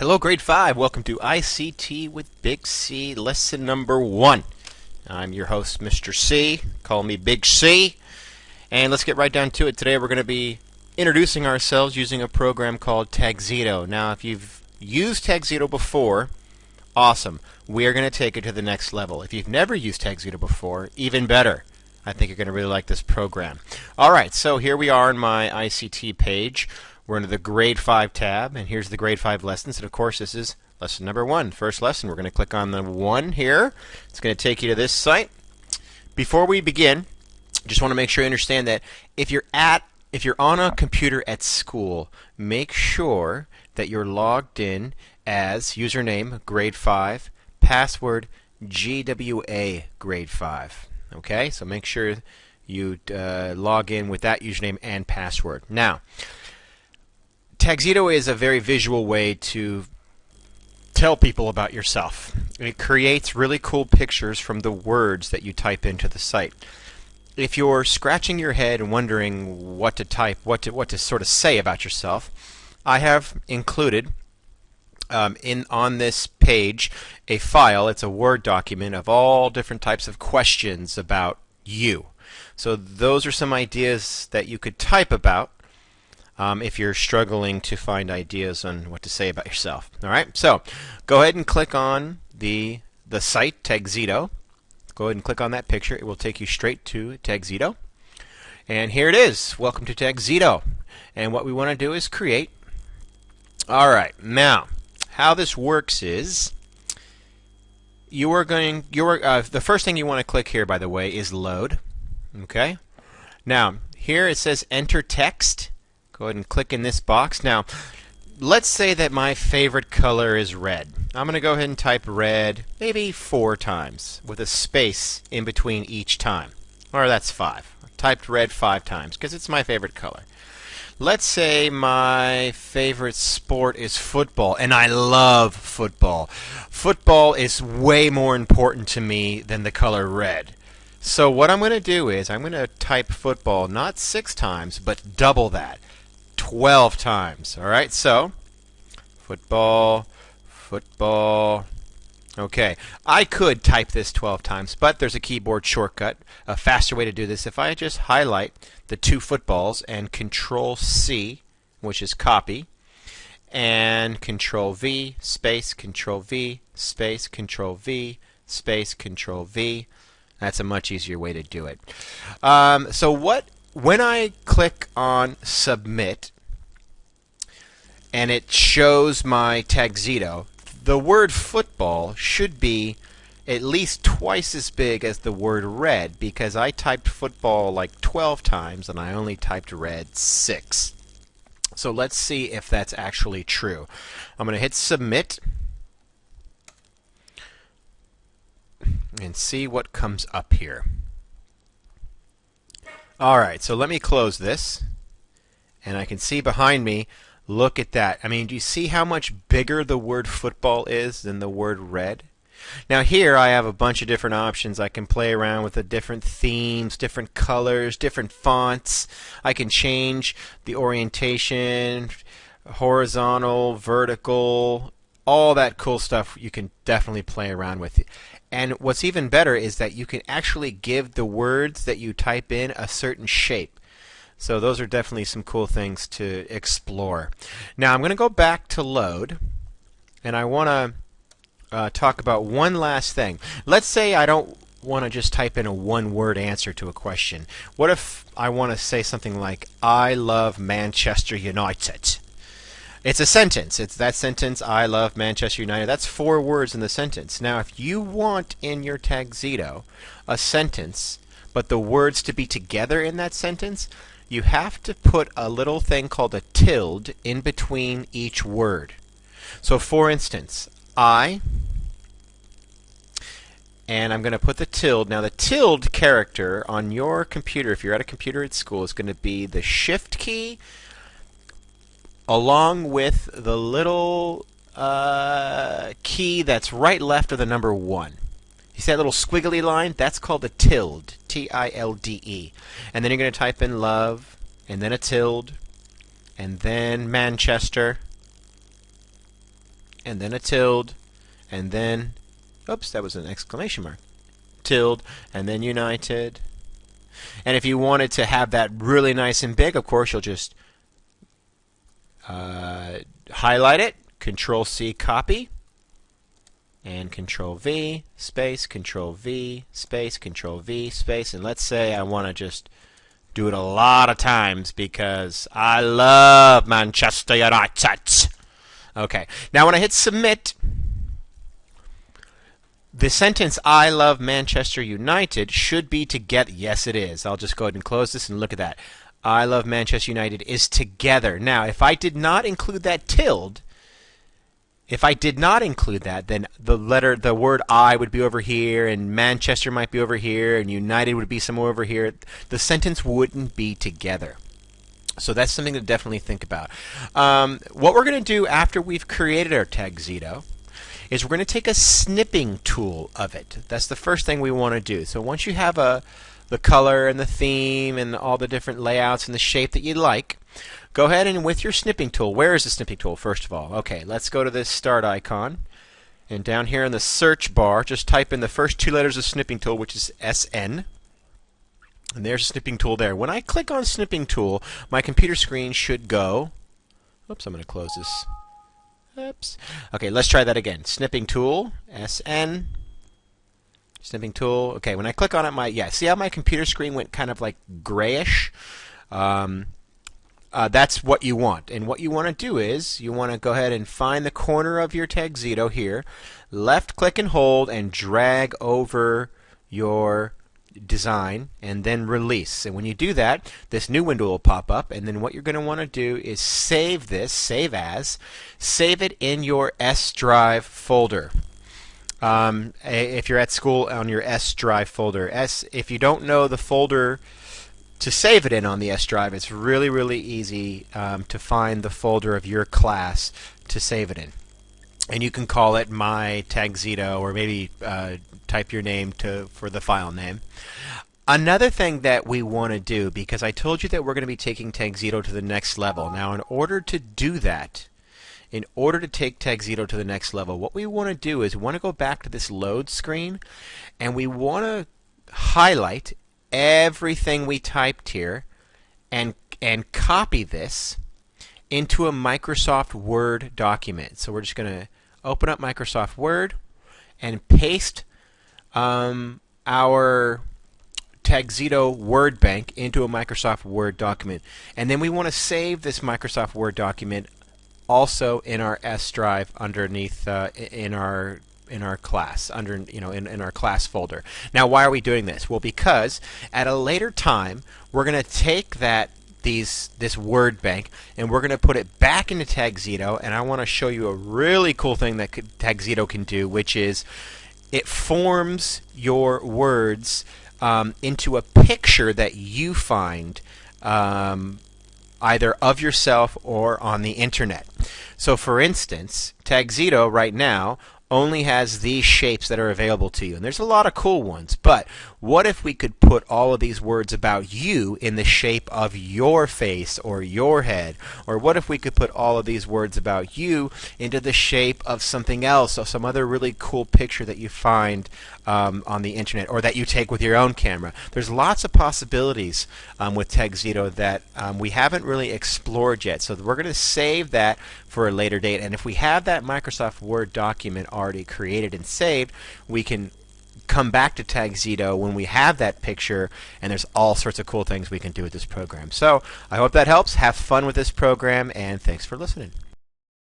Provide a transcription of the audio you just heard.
Hello, grade 5. Welcome to ICT with Big C, lesson number 1. I'm your host, Mr. C. Call me Big C. And let's get right down to it. Today we're going to be introducing ourselves using a program called Tagxedo. Now, if you've used Tagxedo before, awesome. We are going to take it to the next level. If you've never used Tagxedo before, even better. I think you're going to really like this program. Alright, so here we are on my ICT page. We're under the grade 5 tab, and here's the grade 5 lessons. And of course, this is lesson number 1, first lesson. We're going to click on the 1 here. It's going to take you to this site. Before we begin, just want to make sure you understand that if you're on a computer at school, make sure that you're logged in as username grade 5, password GWA grade 5. Okay, so make sure you log in with that username and password. Now, Tagxedo is a very visual way to tell people about yourself. It creates really cool pictures from the words that you type into the site. If you're scratching your head and wondering what to type, what to sort of say about yourself, I have included on this page a file. It's a Word document of all different types of questions about you. So those are some ideas that you could type about if you're struggling to find ideas on what to say about yourself. All right, so go ahead and click on the site Tagxedo. Go ahead and click on that picture. It will take you straight to Tagxedo. And here it is. Welcome to Tagxedo. And what we want to do is create. All right, now how this works is the first thing you want to click here, by the way, is load. Okay. Now here it says enter text. Go ahead and click in this box. Now, let's say that my favorite color is red. I'm going to go ahead and type red maybe 4 times with a space in between each time. Or that's 5. I typed red 5 times because it's my favorite color. Let's say my favorite sport is football, and I love football. Football is way more important to me than the color red. So what I'm going to do is I'm going to type football not 6 times, but double that. 12 times. All right, so football. Okay, I could type this 12 times, but there's a keyboard shortcut, a faster way to do this. If I just highlight the 2 footballs and Control-C, which is copy, and Control-V, space, Control-V, space, Control-V, space, Control-V, that's a much easier way to do it. When I click on Submit, and it shows my Tagxedo, the word football should be at least twice as big as the word red, because I typed football like 12 times and I only typed red 6. So let's see if that's actually true. I'm going to hit Submit and see what comes up here. Alright, so let me close this, and I can see behind me, look at that. I mean, do you see how much bigger the word football is than the word red? Now here I have a bunch of different options. I can play around with the different themes, different colors, different fonts. I can change the orientation, horizontal, vertical, all that cool stuff you can definitely play around with. And what's even better is that you can actually give the words that you type in a certain shape. So those are definitely some cool things to explore. Now I'm going to go back to load, and I want to talk about one last thing. Let's say I don't want to just type in a one-word answer to a question. What if I want to say something like, I love Manchester United? It's a sentence. It's that sentence, I love Manchester United. That's 4 words in the sentence. Now, if you want in your Tagxedo a sentence, but the words to be together in that sentence, you have to put a little thing called a tilde in between each word. So, for instance, I, and I'm going to put the tilde. Now, the tilde character on your computer, if you're at a computer at school, is going to be the Shift key along with the little key that's right left of the number 1. You see that little squiggly line? That's called a tilde, T-I-L-D-E. And then you're going to type in love, and then a tilde, and then Manchester, and then a tilde, and then, oops, that was an exclamation mark, tilde, and then united. And if you wanted to have that really nice and big, of course, you'll just highlight it, Control-C, copy, and Control-V, space, Control-V, space, Control-V, space. And let's say I want to just do it a lot of times because I love Manchester United. Okay, now when I hit submit, the sentence I love Manchester United should be together. Yes, it is. I'll just go ahead and close this and look at that. I love Manchester United is together. Now, if I did not include that tilde, then the word I would be over here, and Manchester might be over here, and United would be somewhere over here. The sentence wouldn't be together. So that's something to definitely think about. What we're going to do after we've created our Tagxedo is we're going to take a snipping tool of it. That's the first thing we want to do. So once you have the color and the theme and all the different layouts and the shape that you like, go ahead and with your snipping tool, where is the snipping tool first of all? Okay, let's go to this start icon. And down here in the search bar, just type in the first two letters of snipping tool, which is SN. And there's a snipping tool there. When I click on snipping tool, my computer screen should go. Oops, I'm going to close this. Oops. Okay, let's try that again. Snipping tool, SN. Snipping tool. Okay, when I click on it, see how my computer screen went kind of like grayish? That's what you want. And what you want to do is you want to go ahead and find the corner of your Tagxedo here, left click and hold, and drag over your design, and then release. And when you do that, this new window will pop up, and then what you're going to want to do is save this, save it in your S drive folder. If you're at school, on your S drive folder. If you don't know the folder to save it in on the S drive, it's really, really easy to find the folder of your class to save it in. And you can call it My Tagxedo, or maybe type your name for the file name. Another thing that we want to do, because I told you that we're going to be taking Tagxedo to the next level. Now, in order to do that, in order to take Tagxedo to the next level, what we want to do is we want to go back to this load screen, and we want to highlight everything we typed here and copy this into a Microsoft Word document. So we're just going to open up Microsoft Word and paste our Tagxedo Word bank into a Microsoft Word document. And then we want to save this Microsoft Word document also in our S drive underneath in our class, in our class folder. Now, why are we doing this? Well, because at a later time we're going to take this word bank and we're going to put it back into Tagxedo, and I want to show you a really cool thing that Tagxedo can do, which is it forms your words into a picture that you find either of yourself or on the internet. So for instance, Tagxedo right now only has these shapes that are available to you. And there's a lot of cool ones, but what if we could put all of these words about you in the shape of your face or your head? Or what if we could put all of these words about you into the shape of something else, or some other really cool picture that you find on the internet, or that you take with your own camera? There's lots of possibilities with Tagxedo that we haven't really explored yet. So we're going to save that for a later date. And if we have that Microsoft Word document already created and saved, we can come back to Tagxedo when we have that picture, and there's all sorts of cool things we can do with this program. So I hope that helps. Have fun with this program, and thanks for listening.